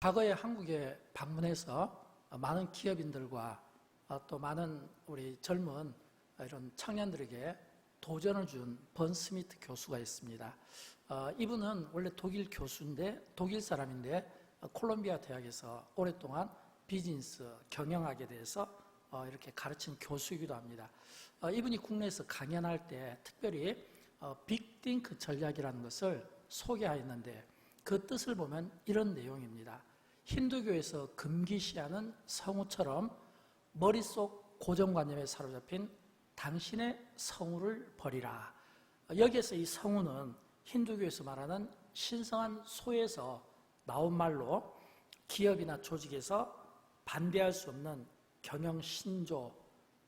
과거에 한국에 방문해서 많은 기업인들과 또 많은 우리 젊은 이런 청년들에게 도전을 준 번 스미트 교수가 있습니다. 이분은 원래 독일 교수인데, 독일 사람인데 콜롬비아 대학에서 오랫동안 비즈니스 경영학에 대해서 이렇게 가르친 교수이기도 합니다. 이분이 국내에서 강연할 때 특별히 빅띵크 전략이라는 것을 소개하였는데, 그 뜻을 보면 이런 내용입니다. 힌두교에서 금기시하는 성우처럼 머릿속 고정관념에 사로잡힌 당신의 성우를 버리라. 여기에서 이 성우는 힌두교에서 말하는 신성한 소에서 나온 말로, 기업이나 조직에서 반대할 수 없는 경영 신조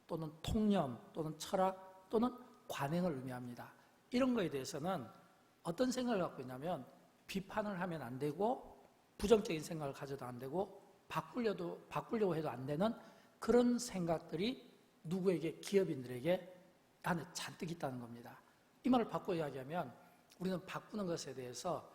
또는 통념 또는 철학 또는 관행을 의미합니다. 이런 거에 대해서는 어떤 생각을 갖고 있냐면, 비판을 하면 안 되고 부정적인 생각을 가져도 안 되고 바꾸려고 해도 안 되는 그런 생각들이 누구에게, 기업인들에게 안에 잔뜩 있다는 겁니다. 이 말을 바꿔 이야기하면 우리는 바꾸는 것에 대해서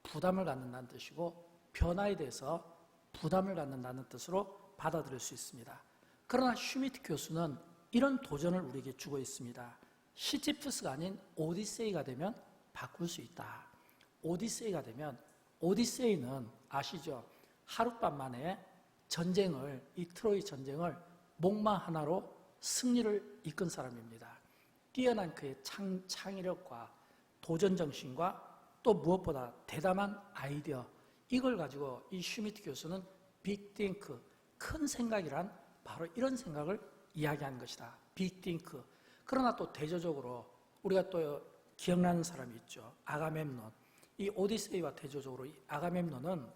부담을 갖는다는 뜻이고, 변화에 대해서 부담을 갖는다는 뜻으로 받아들일 수 있습니다. 그러나 슈미트 교수는 이런 도전을 우리에게 주고 있습니다. 시지프스가 아닌 오디세이가 되면 바꿀 수 있다. 오디세이가 되면, 오디세이는 아시죠? 하룻밤 만에 전쟁을, 이 트로이 전쟁을 목마 하나로 승리를 이끈 사람입니다. 뛰어난 그의 창의력과 도전정신과 또 무엇보다 대담한 아이디어, 이걸 가지고 이 슈미트 교수는 빅띵크, 큰 생각이란 바로 이런 생각을 이야기하는 것이다. 빅띵크. 그러나 또 대조적으로 우리가 또 기억나는 사람이 있죠. 아가멤논. 이 오디세이와 대조적으로 이 아가멤논은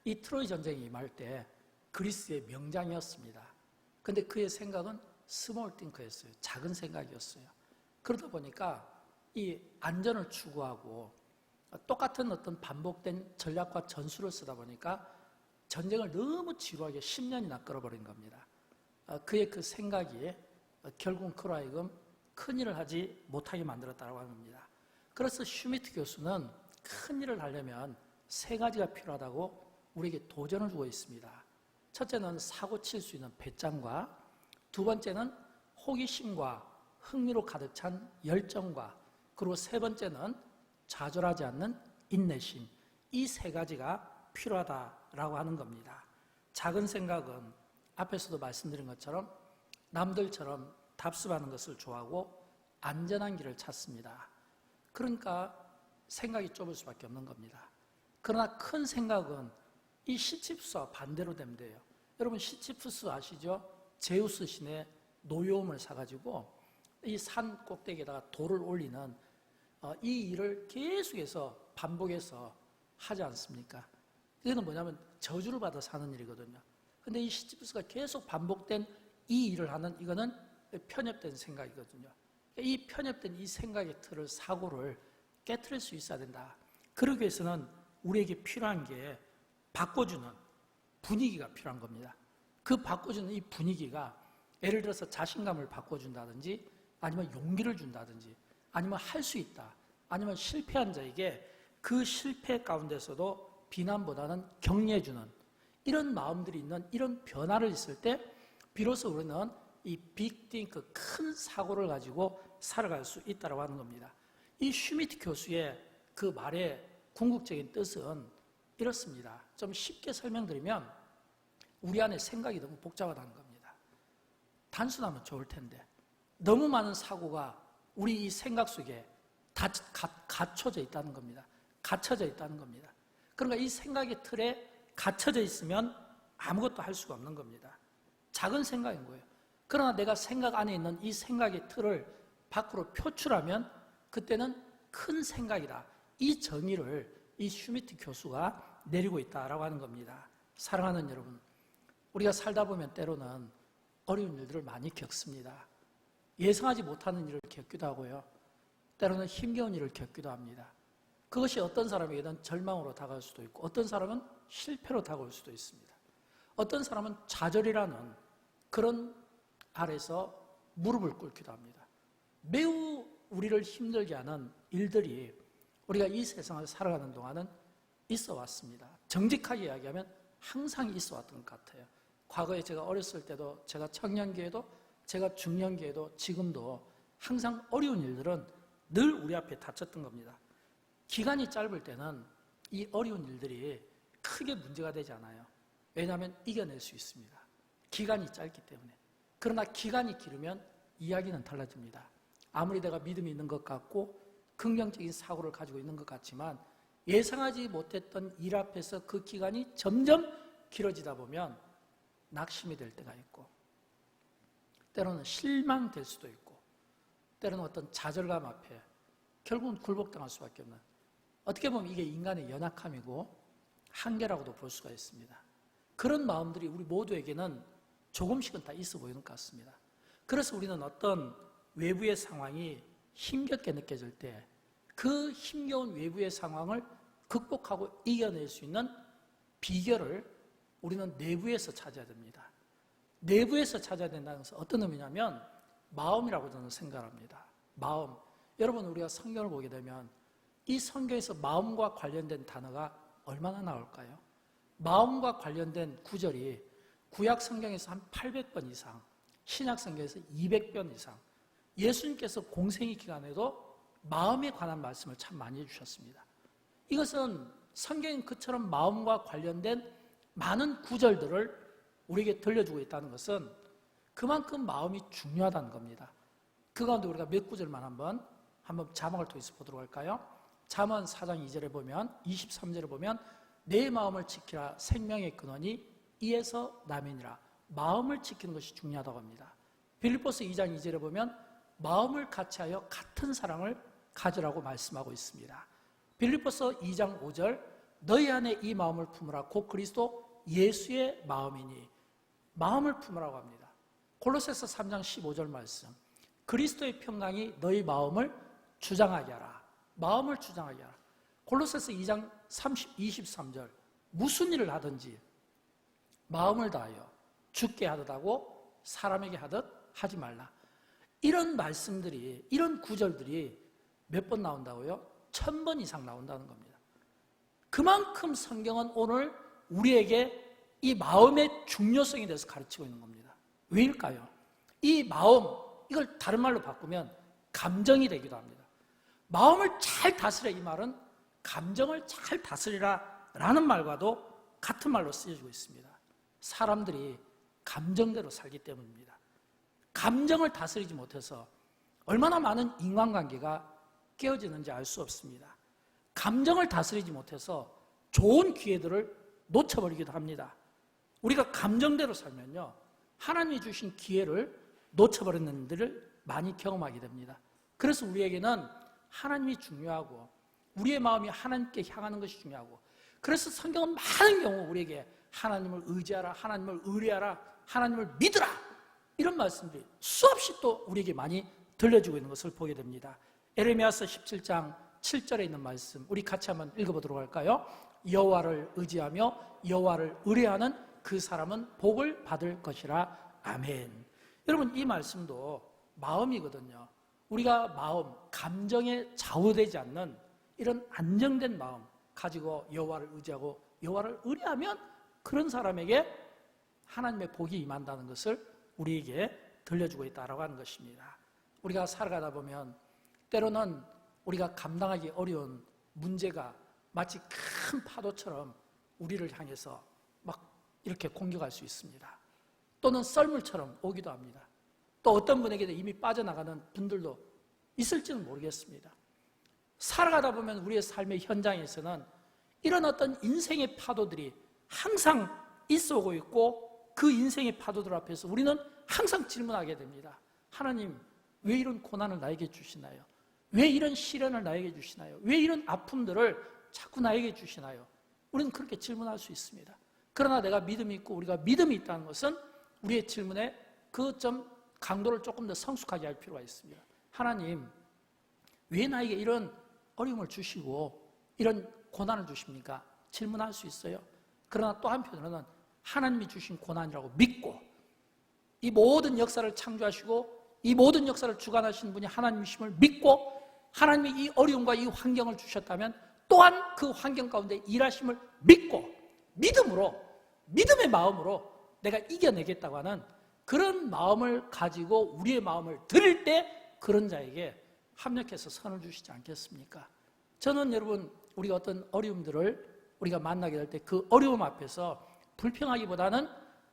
이 트로이 전쟁이 임할 때 그리스의 명장이었습니다. 근데 그의 생각은 스몰 띵크였어요. 작은 생각이었어요. 그러다 보니까 이 안전을 추구하고 똑같은 어떤 반복된 전략과 전술을 쓰다 보니까 전쟁을 너무 지루하게 10년이나 끌어버린 겁니다. 그의 그 생각이 결국은 그로 하여금 큰일을 하지 못하게 만들었다고 하는 겁니다. 그래서 슈미트 교수는 큰일을 하려면 세 가지가 필요하다고 우리에게 도전을 주고 있습니다. 첫째는 사고 칠 수 있는 배짱과, 두 번째는 호기심과 흥미로 가득 찬 열정과, 그리고 세 번째는 좌절하지 않는 인내심. 이 세 가지가 필요하다라고 하는 겁니다. 작은 생각은 앞에서도 말씀드린 것처럼 남들처럼 답습하는 것을 좋아하고 안전한 길을 찾습니다. 그러니까 생각이 좁을 수밖에 없는 겁니다. 그러나 큰 생각은 이 시치프스와 반대로 되면 돼요. 여러분, 시치프스 아시죠? 제우스 신의 노여움을 사가지고 이 산 꼭대기에다가 돌을 올리는 이 일을 계속해서 반복해서 하지 않습니까? 이거는 뭐냐면 저주를 받아 사는 일이거든요. 근데 이 시치프스가 계속 반복된 이 일을 하는, 이거는 편협된 생각이거든요. 이 편협된 이 생각의 틀을, 사고를 깨트릴 수 있어야 된다. 그러기 위해서는 우리에게 필요한 게 바꿔주는 분위기가 필요한 겁니다. 그 바꿔주는 이 분위기가 예를 들어서 자신감을 바꿔준다든지, 아니면 용기를 준다든지, 아니면 할 수 있다, 아니면 실패한 자에게 그 실패 가운데서도 비난보다는 격려해주는 이런 마음들이 있는, 이런 변화를 있을 때 비로소 우리는 이 빅띵크, 큰 사고를 가지고 살아갈 수 있다고 하는 겁니다. 이 슈미트 교수의 그 말의 궁극적인 뜻은 이렇습니다. 좀 쉽게 설명드리면, 우리 안에 생각이 너무 복잡하다는 겁니다. 단순하면 좋을 텐데 너무 많은 사고가 우리 이 생각 속에 갇혀져 있다는 겁니다. 갇혀져 있다는 겁니다. 그러니까 이 생각의 틀에 갇혀져 있으면 아무것도 할 수가 없는 겁니다. 작은 생각인 거예요. 그러나 내가 생각 안에 있는 이 생각의 틀을 밖으로 표출하면 그때는 큰 생각이다. 이 정의를 이 슈미트 교수가 내리고 있다라고 하는 겁니다. 사랑하는 여러분, 우리가 살다 보면 때로는 어려운 일들을 많이 겪습니다. 예상하지 못하는 일을 겪기도 하고요. 때로는 힘겨운 일을 겪기도 합니다. 그것이 어떤 사람에게는 절망으로 다가올 수도 있고, 어떤 사람은 실패로 다가올 수도 있습니다. 어떤 사람은 좌절이라는 그런 아래서 무릎을 꿇기도 합니다. 매우 우리를 힘들게 하는 일들이 우리가 이 세상을 살아가는 동안은 있어 왔습니다. 정직하게 이야기하면 항상 있어 왔던 것 같아요. 과거에 제가 어렸을 때도, 제가 청년기에도, 제가 중년기에도, 지금도 항상 어려운 일들은 늘 우리 앞에 닥쳤던 겁니다. 기간이 짧을 때는 이 어려운 일들이 크게 문제가 되지 않아요. 왜냐하면 이겨낼 수 있습니다. 기간이 짧기 때문에. 그러나 기간이 길으면 이야기는 달라집니다. 아무리 내가 믿음이 있는 것 같고 긍정적인 사고를 가지고 있는 것 같지만 예상하지 못했던 일 앞에서 그 기간이 점점 길어지다 보면 낙심이 될 때가 있고, 때로는 실망될 수도 있고, 때로는 어떤 좌절감 앞에 결국은 굴복당할 수밖에 없는, 어떻게 보면 이게 인간의 연약함이고 한계라고도 볼 수가 있습니다. 그런 마음들이 우리 모두에게는 조금씩은 다 있어 보이는 것 같습니다. 그래서 우리는 어떤 외부의 상황이 힘겹게 느껴질 때 그 힘겨운 외부의 상황을 극복하고 이겨낼 수 있는 비결을 우리는 내부에서 찾아야 됩니다. 내부에서 찾아야 된다는 것은 어떤 의미냐면 마음이라고 저는 생각합니다. 마음. 여러분, 우리가 성경을 보게 되면 이 성경에서 마음과 관련된 단어가 얼마나 나올까요? 마음과 관련된 구절이 구약 성경에서 한 800번 이상, 신약 성경에서 200번 이상, 예수님께서 공생의 기간에도 마음에 관한 말씀을 참 많이 해주셨습니다. 이것은 성경은 그처럼 마음과 관련된 많은 구절들을 우리에게 들려주고 있다는 것은 그만큼 마음이 중요하다는 겁니다. 그 가운데 우리가 몇 구절만 한번 자막을 통해서 보도록 할까요? 잠언 4장 2절에 보면, 23절에 보면 내 마음을 지키라 생명의 근원이 이에서 나면이라. 마음을 지키는 것이 중요하다고 합니다. 빌립보서 2장 2절에 보면 마음을 같이하여 같은 사랑을 가지라고 말씀하고 있습니다. 빌립보서 2장 5절 너희 안에 이 마음을 품으라 곧 그리스도 예수의 마음이니. 마음을 품으라고 합니다. 골로새서 3장 15절 말씀 그리스도의 평강이 너희 마음을 주장하게 하라. 마음을 주장하게 하라. 골로새서 2장 23절 무슨 일을 하든지 마음을 다하여 주께 하듯 하고 사람에게 하듯 하지 말라. 이런 말씀들이, 이런 구절들이 몇 번 나온다고요? 1000번 이상 나온다는 겁니다. 그만큼 성경은 오늘 우리에게 이 마음의 중요성에 대해서 가르치고 있는 겁니다. 왜일까요? 이 마음, 이걸 다른 말로 바꾸면 감정이 되기도 합니다. 마음을 잘 다스려, 이 말은 감정을 잘 다스리라 라는 말과도 같은 말로 쓰여지고 있습니다. 사람들이 감정대로 살기 때문입니다. 감정을 다스리지 못해서 얼마나 많은 인간관계가 깨어지는지 알 수 없습니다. 감정을 다스리지 못해서 좋은 기회들을 놓쳐버리기도 합니다. 우리가 감정대로 살면요, 하나님이 주신 기회를 놓쳐버리는 일들을 많이 경험하게 됩니다. 그래서 우리에게는 하나님이 중요하고 우리의 마음이 하나님께 향하는 것이 중요하고, 그래서 성경은 많은 경우 우리에게 하나님을 의지하라, 하나님을 의뢰하라, 하나님을 믿으라, 이런 말씀들이 수없이 또 우리에게 많이 들려주고 있는 것을 보게 됩니다. 에레미야서 17장 7절에 있는 말씀 우리 같이 한번 읽어보도록 할까요? 여호와를 의지하며 여호와를 의뢰하는 그 사람은 복을 받을 것이라. 아멘. 여러분, 이 말씀도 마음이거든요. 우리가 마음, 감정에 좌우되지 않는 이런 안정된 마음 가지고 여호와를 의지하고 여호와를 의뢰하면 그런 사람에게 하나님의 복이 임한다는 것을 우리에게 들려주고 있다고 하는 것입니다. 우리가 살아가다 보면 때로는 우리가 감당하기 어려운 문제가 마치 큰 파도처럼 우리를 향해서 막 이렇게 공격할 수 있습니다. 또는 썰물처럼 오기도 합니다. 또 어떤 분에게도 이미 빠져나가는 분들도 있을지는 모르겠습니다. 살아가다 보면 우리의 삶의 현장에서는 이런 어떤 인생의 파도들이 항상 있어 오고 있고, 그 인생의 파도들 앞에서 우리는 항상 질문하게 됩니다. 하나님, 왜 이런 고난을 나에게 주시나요? 왜 이런 시련을 나에게 주시나요? 왜 이런 아픔들을 자꾸 나에게 주시나요? 우리는 그렇게 질문할 수 있습니다. 그러나 내가 믿음이 있고 우리가 믿음이 있다는 것은 우리의 질문에 그 점 강도를 조금 더 성숙하게 할 필요가 있습니다. 하나님, 왜 나에게 이런 어려움을 주시고 이런 고난을 주십니까? 질문할 수 있어요. 그러나 또 한편으로는 하나님이 주신 고난이라고 믿고, 이 모든 역사를 창조하시고 이 모든 역사를 주관하시는 분이 하나님이심을 믿고, 하나님이 이 어려움과 이 환경을 주셨다면 또한 그 환경 가운데 일하심을 믿고, 믿음의 마음으로 내가 이겨내겠다고 하는 그런 마음을 가지고 우리의 마음을 드릴 때 그런 자에게 합력해서 선을 주시지 않겠습니까? 저는 여러분, 우리가 어떤 어려움들을 우리가 만나게 될 때 그 어려움 앞에서 불평하기보다는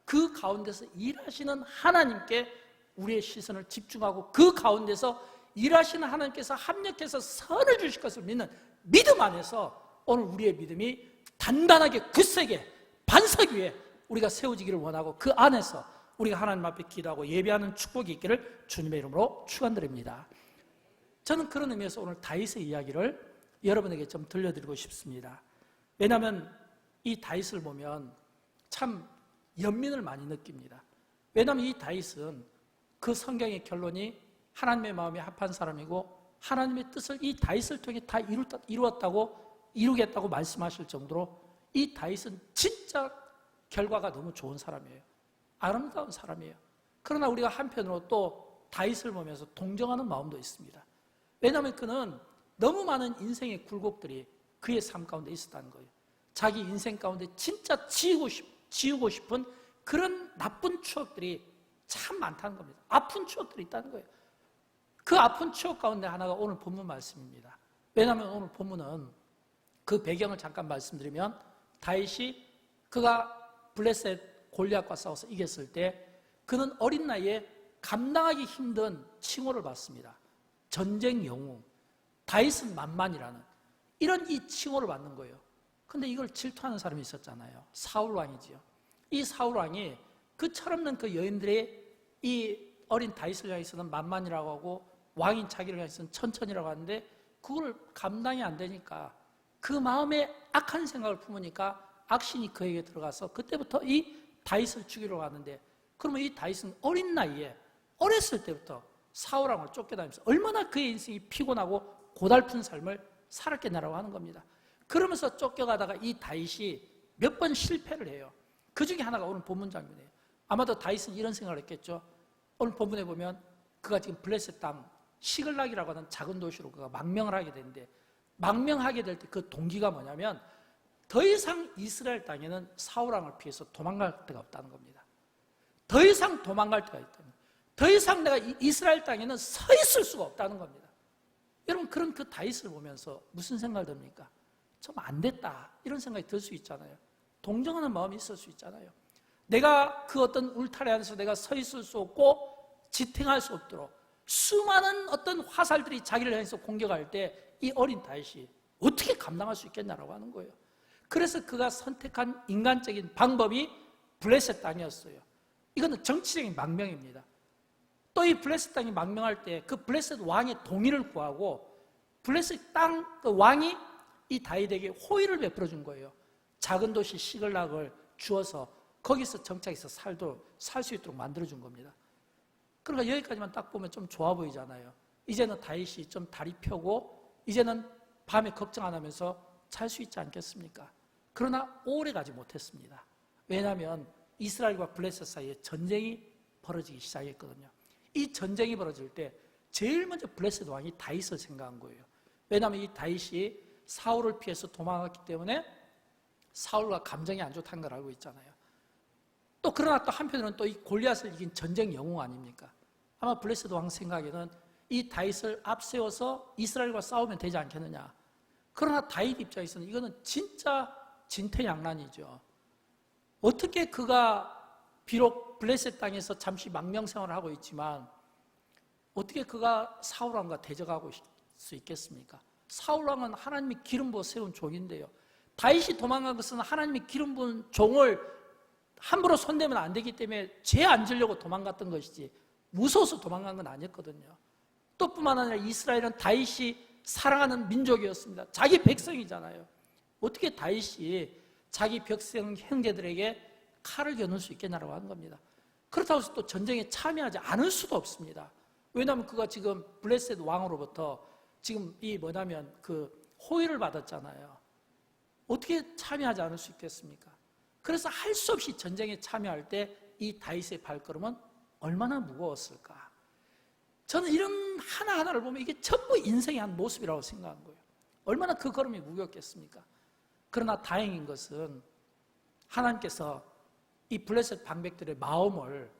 그 가운데서 일하시는 하나님께 우리의 시선을 집중하고 그 가운데서 일하시는 하나님께서 합력해서 선을 주실 것을 믿는 믿음 안에서 오늘 우리의 믿음이 단단하게 굳세게 반석 위에 우리가 세워지기를 원하고 그 안에서 우리가 하나님 앞에 기도하고 예배하는 축복이 있기를 주님의 이름으로 축원드립니다. 저는 그런 의미에서 오늘 다윗의 이야기를 여러분에게 좀 들려드리고 싶습니다. 왜냐하면 이 다윗을 보면 참 연민을 많이 느낍니다. 왜냐하면 이 다윗은 그 성경의 결론이 하나님의 마음에 합한 사람이고 하나님의 뜻을 이 다윗을 통해 다 이루겠다고 말씀하실 정도로 이 다윗은 진짜 결과가 너무 좋은 사람이에요. 아름다운 사람이에요. 그러나 우리가 한편으로 또 다윗을 보면서 동정하는 마음도 있습니다. 왜냐하면 그는 너무 많은 인생의 굴곡들이 그의 삶 가운데 있었다는 거예요. 자기 인생 가운데 진짜 지우고 싶은 그런 나쁜 추억들이 참 많다는 겁니다. 아픈 추억들이 있다는 거예요. 그 아픈 추억 가운데 하나가 오늘 본문 말씀입니다. 왜냐하면 오늘 본문은 그 배경을 잠깐 말씀드리면 다윗이 그가 블레셋 골리앗과 싸워서 이겼을 때 그는 어린 나이에 감당하기 힘든 칭호를 받습니다. 전쟁 영웅, 다윗은 만만이라는 이런 이 칭호를 받는 거예요. 근데 이걸 질투하는 사람이 있었잖아요. 사울 왕이지요. 이 사울 왕이 그 철없는 그 여인들의 이 어린 다윗을 향해서는 만만이라고 하고 왕인 자기를 향해서는 천천이라고 하는데 그걸 감당이 안 되니까 그 마음에 악한 생각을 품으니까 악신이 그에게 들어가서 그때부터 이 다윗을 죽이려고 하는데 그러면 이 다윗은 어린 나이에 어렸을 때부터 사울 왕을 쫓겨다니면서 얼마나 그의 인생이 피곤하고 고달픈 삶을 살았겠냐라고 하는 겁니다. 그러면서 쫓겨가다가 이 다윗이 몇 번 실패를 해요. 그 중에 하나가 오늘 본문 장면이에요. 아마도 다윗은 이런 생각을 했겠죠. 오늘 본문에 보면 그가 지금 블레셋 땅 시글락이라고 하는 작은 도시로 그가 망명을 하게 되는데 망명하게 될 때 그 동기가 뭐냐면 더 이상 이스라엘 땅에는 사울 왕을 피해서 도망갈 데가 없다는 겁니다. 더 이상 도망갈 데가 있다는, 더 이상 내가 이스라엘 땅에는 서 있을 수가 없다는 겁니다. 여러분 그런 그 다윗을 보면서 무슨 생각이 듭니까? 좀 안 됐다 이런 생각이 들 수 있잖아요. 동정하는 마음이 있을 수 있잖아요. 내가 그 어떤 울타리 안에서 내가 서 있을 수 없고 지탱할 수 없도록 수많은 어떤 화살들이 자기를 향해서 공격할 때 이 어린 다윗이 어떻게 감당할 수 있겠냐라고 하는 거예요. 그래서 그가 선택한 인간적인 방법이 블레셋 땅이었어요. 이거는 정치적인 망명입니다. 또 이 블레셋 땅이 망명할 때 그 블레셋 왕의 동의를 구하고 블레셋 땅 그 왕이 이 다윗에게 호의를 베풀어 준 거예요. 작은 도시 시글락을 주어서 거기서 정착해서 살 수 있도록 만들어 준 겁니다. 그러니까 여기까지만 딱 보면 좀 좋아 보이잖아요. 이제는 다윗이 좀 다리 펴고 이제는 밤에 걱정 안 하면서 잘 수 있지 않겠습니까? 그러나 오래 가지 못했습니다. 왜냐하면 이스라엘과 블레셋 사이에 전쟁이 벌어지기 시작했거든요. 이 전쟁이 벌어질 때 제일 먼저 블레셋 왕이 다윗을 생각한 거예요. 왜냐하면 이 다윗이 사울을 피해서 도망갔기 때문에 사울과 감정이 안 좋다는 걸 알고 있잖아요. 또 그러나 또 한편으로는 또 이 골리앗을 이긴 전쟁 영웅 아닙니까? 아마 블레셋 왕 생각에는 이 다윗을 앞세워서 이스라엘과 싸우면 되지 않겠느냐. 그러나 다윗 입장에서는 이거는 진짜 진퇴양난이죠. 어떻게 그가 비록 블레셋 땅에서 잠시 망명 생활을 하고 있지만 어떻게 그가 사울 왕과 대적하고 수 있겠습니까? 사울 왕은 하나님이 기름 부어 세운 종인데요. 다윗이 도망간 것은 하나님이 기름 부은 종을 함부로 손대면 안 되기 때문에 죄 안 지려고 도망갔던 것이지 무서워서 도망간 건 아니었거든요. 또 뿐만 아니라 이스라엘은 다윗이 사랑하는 민족이었습니다. 자기 백성이잖아요. 어떻게 다윗이 자기 백성 형제들에게 칼을 겨눌 수 있겠냐라고 하는 겁니다. 그렇다고 해서 또 전쟁에 참여하지 않을 수도 없습니다. 왜냐하면 그가 지금 블레셋 왕으로부터 지금 그 호의를 받았잖아요. 어떻게 참여하지 않을 수 있겠습니까? 그래서 할 수 없이 전쟁에 참여할 때 이 다윗의 발걸음은 얼마나 무거웠을까? 저는 이런 하나하나를 보면 이게 전부 인생의 한 모습이라고 생각한 거예요. 얼마나 그 걸음이 무겁겠습니까? 그러나 다행인 것은 하나님께서 이 블레셋 방백들의 마음을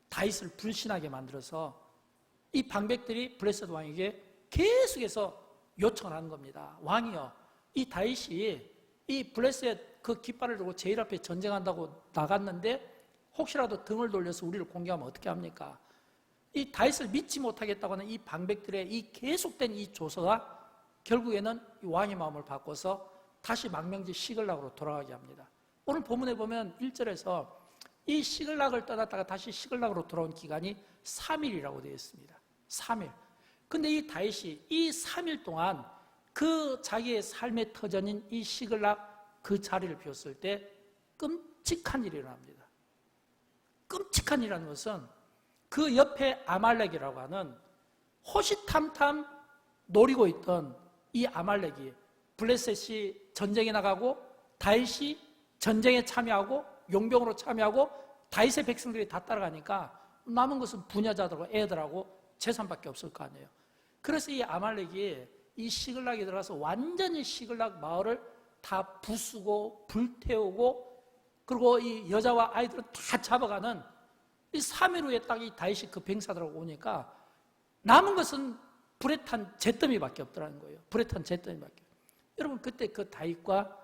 다윗을 불신하게 만들어서 이 방백들이 블레셋 왕에게 계속해서 요청을 하는 겁니다. 왕이요, 이 다윗이 이 블레셋 그 깃발을 들고 제일 앞에 전쟁한다고 나갔는데 혹시라도 등을 돌려서 우리를 공격하면 어떻게 합니까? 이 다윗을 믿지 못하겠다고 하는 이 방백들의 이 계속된 이 조서가 결국에는 이 왕의 마음을 바꿔서 다시 망명지 시글락으로 돌아가게 합니다. 오늘 본문에 보면 1절에서 이 시글락을 떠났다가 다시 시글락으로 돌아온 기간이 3일이라고 되어 있습니다. 3일. 근데 이 다윗이 이 3일 동안 그 자기의 삶의 터전인 이 시글락 그 자리를 비웠을 때 끔찍한 일이 일어납니다. 끔찍한 일이라는 것은 그 옆에 아말렉이라고 하는 호시탐탐 노리고 있던 이 아말렉이 블레셋이 전쟁에 나가고 다윗이 전쟁에 참여하고 용병으로 참여하고 다윗의 백성들이 다 따라가니까 남은 것은 부녀자들하고 애들하고 재산밖에 없을 거 아니에요. 그래서 이 아말렉이 이 시글락에 들어가서 완전히 시글락 마을을 다 부수고 불태우고 그리고 이 여자와 아이들을 다 잡아가는 이 3일 후에 딱 이 다윗이 그 병사들하고 오니까 남은 것은 불에 탄 잿더미밖에 없더라는 거예요. 불에 탄 잿더미밖에. 여러분 그때 그 다윗과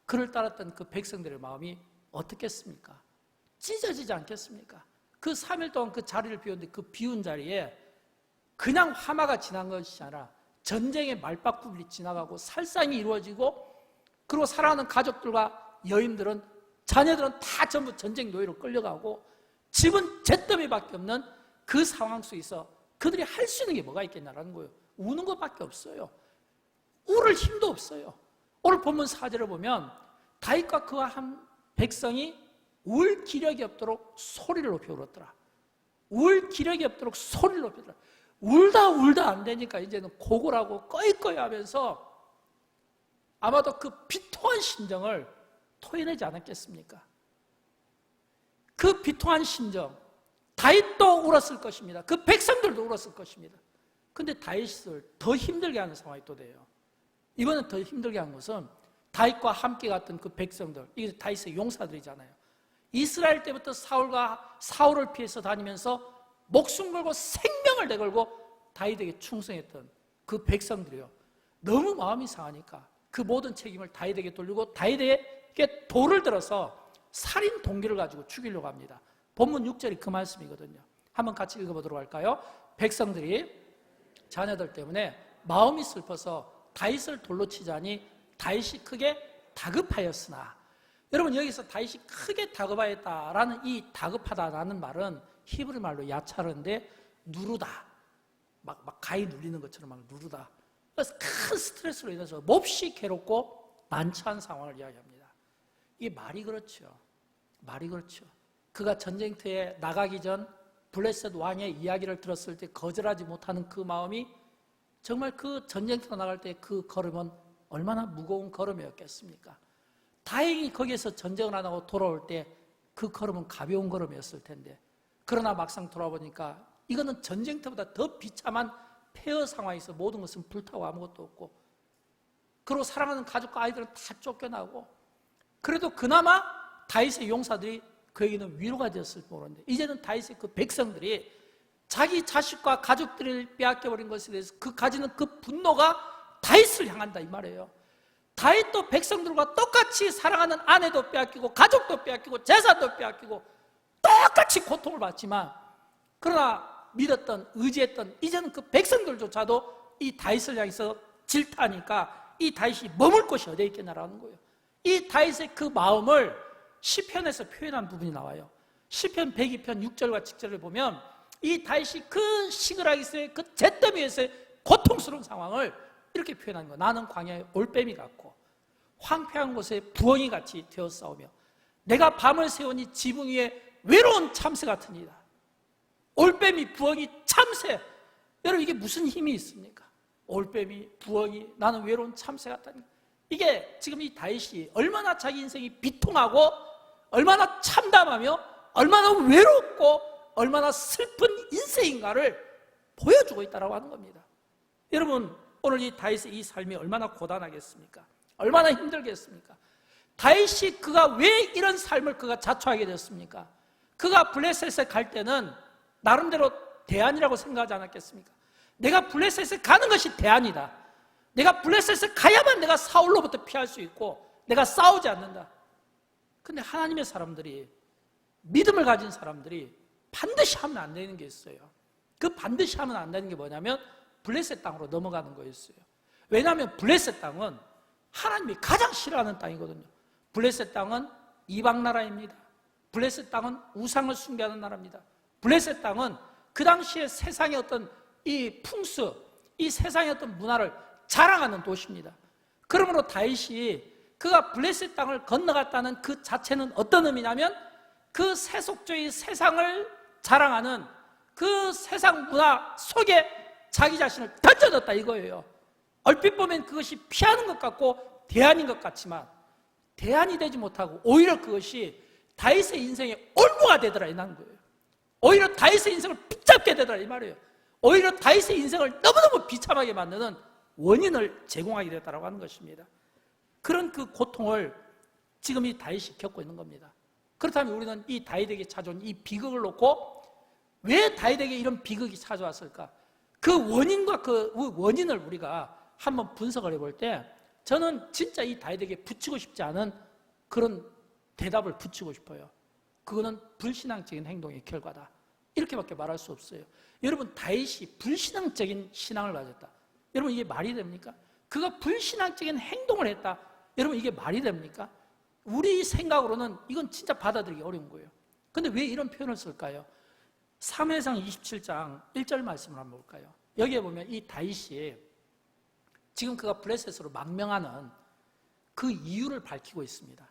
그를 따랐던 그 백성들의 마음이 어떻겠습니까? 찢어지지 않겠습니까? 그 3일 동안 그 자리를 비웠는데 그 비운 자리에 그냥 화마가 지난 것이 아니라 전쟁의 말바꾸들이 지나가고 살상이 이루어지고 그리고 사랑하는 가족들과 여인들은 자녀들은 다 전부 전쟁 노예로 끌려가고 집은 잿더미밖에 없는 그 상황 속에서 그들이 할 수 있는 게 뭐가 있겠냐라는 거예요. 우는 것밖에 없어요. 울을 힘도 없어요. 오늘 본문 4절을 보면 다윗과 그와 한 백성이 울 기력이 없도록 소리를 높여 울었더라. 울 기력이 없도록 소리를 높여 울었더라. 울다 안 되니까 이제는 고골하고 꺼이꺼이 하면서 아마도 그 비통한 심정을 토해내지 않았겠습니까? 그 비통한 심정, 다윗도 울었을 것입니다. 그 백성들도 울었을 것입니다. 근데 다윗을 더 힘들게 하는 상황이 또 돼요. 이번엔 더 힘들게 한 것은 다윗과 함께 갔던 그 백성들, 이게 다윗의 용사들이잖아요. 이스라엘 때부터 사울을 피해서 다니면서 목숨 걸고 생명을 내걸고 다윗에게 충성했던 그 백성들이요. 너무 마음이 상하니까 그 모든 책임을 다윗에게 돌리고 다윗에게 돌을 들어서 살인 동기를 가지고 죽이려고 합니다. 본문 6절이 그 말씀이거든요. 한번 같이 읽어보도록 할까요? 백성들이 자녀들 때문에 마음이 슬퍼서 다윗을 돌로 치자니 다윗이 크게 다급하였으나, 여러분 여기서 다윗이 크게 다급하였다라는 이 다급하다라는 말은 히브리 말로 야차르인데 누르다, 막 가위 눌리는 것처럼 막 누르다. 그래서 큰 스트레스로 인해서 몹시 괴롭고 난처한 상황을 이야기합니다. 이게 말이 그렇죠. 말이 그렇죠. 그가 전쟁터에 나가기 전 블레셋 왕의 이야기를 들었을 때 거절하지 못하는 그 마음이 정말 그 전쟁터 나갈 때 그 걸음은 얼마나 무거운 걸음이었겠습니까? 다행히 거기에서 전쟁을 안 하고 돌아올 때 그 걸음은 가벼운 걸음이었을 텐데, 그러나 막상 돌아보니까 이거는 전쟁터보다 더 비참한 폐허 상황에서 모든 것은 불타고 아무것도 없고, 그리고 사랑하는 가족과 아이들은 다 쫓겨나고, 그래도 그나마 다윗의 용사들이 그에게는 위로가 되었을 모르는데, 이제는 다윗의 그 백성들이 자기 자식과 가족들을 빼앗겨버린 것에 대해서 그 가지는 그 분노가 다윗을 향한다 이 말이에요. 다윗도 백성들과 똑같이 사랑하는 아내도 빼앗기고 가족도 빼앗기고 재산도 빼앗기고 똑같이 고통을 받지만, 그러나 믿었던 의지했던 이제는 그 백성들조차도 이 다윗을 향해서 질타하니까 이 다윗이 머물 곳이 어디에 있겠냐라는 거예요. 이 다윗의 그 마음을 시편에서 표현한 부분이 나와요. 시편 102편 6절과 7절을 보면 이 다윗이 그 시그락에서의 그 잿더미에서의 고통스러운 상황을 이렇게 표현한 거예요. 나는 광야에 올빼미 같고 황폐한 곳에 부엉이 같이 되어 싸우며 내가 밤을 새우니 지붕 위에 외로운 참새 같으니이다. 올빼미, 부엉이, 참새. 여러분 이게 무슨 힘이 있습니까? 올빼미, 부엉이, 나는 외로운 참새 같다니. 이게 지금 이 다윗이 얼마나 자기 인생이 비통하고 얼마나 참담하며 얼마나 외롭고 얼마나 슬픈 인생인가를 보여주고 있다고 하는 겁니다. 여러분 오늘 이 다윗의 이 삶이 얼마나 고단하겠습니까? 얼마나 힘들겠습니까? 다윗이 그가 왜 이런 삶을 그가 자초하게 되었습니까? 그가 블레셋에 갈 때는 나름대로 대안이라고 생각하지 않았겠습니까? 내가 블레셋에 가는 것이 대안이다. 내가 블레셋에 가야만 내가 사울로부터 피할 수 있고 내가 싸우지 않는다. 근데 하나님의 사람들이, 믿음을 가진 사람들이 반드시 하면 안 되는 게 있어요. 그 반드시 하면 안 되는 게 뭐냐면 블레셋 땅으로 넘어가는 거였어요. 왜냐하면 블레셋 땅은 하나님이 가장 싫어하는 땅이거든요. 블레셋 땅은 이방 나라입니다. 블레셋 땅은 우상을 숭배하는 나라입니다. 블레셋 땅은 그 당시에 세상의 어떤 이 풍수, 이 세상의 어떤 문화를 자랑하는 도시입니다. 그러므로 다윗이 그가 블레셋 땅을 건너갔다는 그 자체는 어떤 의미냐면 그 세속주의 세상을 자랑하는 그 세상 문화 속에 자기 자신을 던져넣었다 이거예요. 얼핏 보면 그것이 피하는 것 같고 대안인 것 같지만 대안이 되지 못하고 오히려 그것이 다윗의 인생의 올무가 되더라 이 거예요. 오히려 다윗의 인생을 붙잡게 되더라 이 말이에요. 오히려 다윗의 인생을 너무너무 비참하게 만드는 원인을 제공하게 됐다고 하는 것입니다. 그런 그 고통을 지금 이 다윗이 겪고 있는 겁니다. 그렇다면 우리는 이 다윗에게 찾아온 이 비극을 놓고 왜 다윗에게 이런 비극이 찾아왔을까? 그 원인과 그 원인을 우리가 한번 분석을 해볼 때 저는 진짜 이 다윗에게 붙이고 싶지 않은 그런 대답을 붙이고 싶어요. 그거는 불신앙적인 행동의 결과다. 이렇게밖에 말할 수 없어요. 여러분, 다윗이 불신앙적인 신앙을 가졌다. 여러분, 이게 말이 됩니까? 그가 불신앙적인 행동을 했다. 여러분, 이게 말이 됩니까? 우리 생각으로는 이건 진짜 받아들이기 어려운 거예요. 근데 왜 이런 표현을 쓸까요? 사무엘상 27장 1절 말씀을 한번 볼까요? 여기에 보면 이 다윗이 지금 그가 블레셋으로 망명하는 그 이유를 밝히고 있습니다.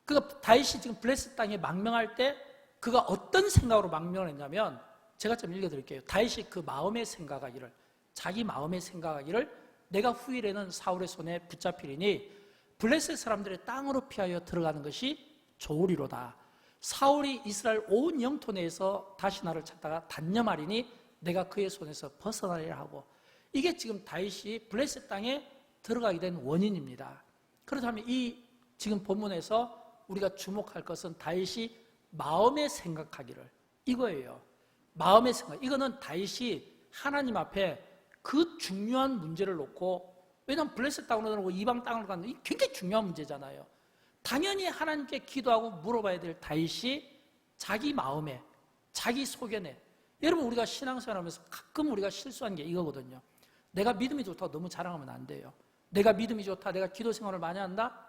그가 다윗이 지금 블레셋 땅에 망명할 때 그가 어떤 생각으로 망명을 했냐면 제가 좀 읽어드릴게요. 다윗이 그 마음에 생각하기를, 자기 마음에 생각하기를 내가 후일에는 사울의 손에 붙잡히리니 블레셋 사람들의 땅으로 피하여 들어가는 것이 좋으리로다. 사울이 이스라엘 온 영토 내에서 다시 나를 찾다가 단념하리니 내가 그의 손에서 벗어나리라 하고, 이게 지금 다윗이 블레셋 땅에 들어가게 된 원인입니다. 그렇다면 이 지금 본문에서 우리가 주목할 것은 다윗이 마음에 생각하기를, 이거예요. 마음의 생각. 이거는 다윗이 하나님 앞에 그 중요한 문제를 놓고, 왜냐하면 블레셋 땅으로 들어가고 이방 땅으로 가는 게 굉장히 중요한 문제잖아요. 당연히 하나님께 기도하고 물어봐야 될 다윗이 자기 마음에, 자기 소견에, 여러분, 우리가 신앙생활하면서 가끔 우리가 실수한 게 이거거든요. 내가 믿음이 좋다고 너무 자랑하면 안 돼요. 내가 믿음이 좋다, 내가 기도 생활을 많이 한다.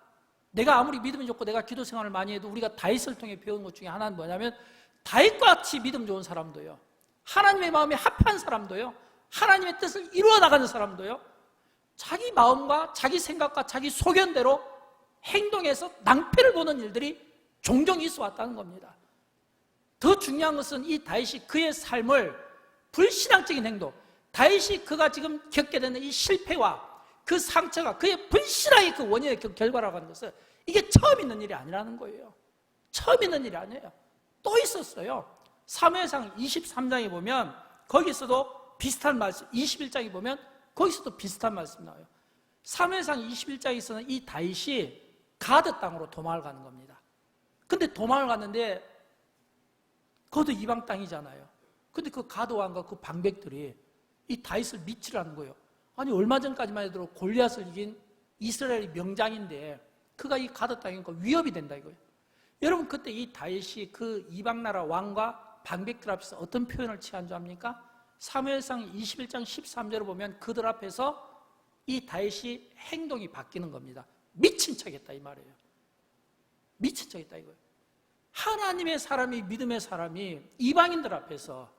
내가 아무리 믿음이 좋고 내가 기도 생활을 많이 해도 우리가 다윗을 통해 배운 것 중에 하나는 뭐냐면 다윗과 같이 믿음 좋은 사람도요, 하나님의 마음에 합한 사람도요, 하나님의 뜻을 이루어 나가는 사람도요, 자기 마음과 자기 생각과 자기 소견대로 행동해서 낭패를 보는 일들이 종종 있어 왔다는 겁니다. 더 중요한 것은 이 다윗이 그의 삶을 불신앙적인 행동, 다윗이 그가 지금 겪게 되는 이 실패와 그 상처가 그의 불신앙의 그 원인의 결과라고 하는 것은 이게 처음 있는 일이 아니라는 거예요. 처음 있는 일이 아니에요. 또 있었어요. 사무엘상 23장에 보면 거기서도 비슷한 말씀, 21장에 보면 거기서도 비슷한 말씀 나와요. 사무엘상 21장에서는 이 다윗이 가드 땅으로 도망을 가는 겁니다. 근데 도망을 갔는데 그것도 이방 땅이잖아요. 근데 그 가드 왕과 그 방백들이 이 다윗을 미치라는 거예요. 아니, 얼마 전까지만 해도 골리앗을 이긴 이스라엘의 명장인데 그가 이 가드 땅이니까 위협이 된다 이거예요. 여러분, 그때 이 다윗이 그 이방 나라 왕과 방백들 앞에서 어떤 표현을 취한 줄 압니까? 사무엘상 21장 13절을 보면 그들 앞에서 이 다윗이 행동이 바뀌는 겁니다. 미친 척했다 이 말이에요. 미친 척했다 이거예요. 하나님의 사람이, 믿음의 사람이 이방인들 앞에서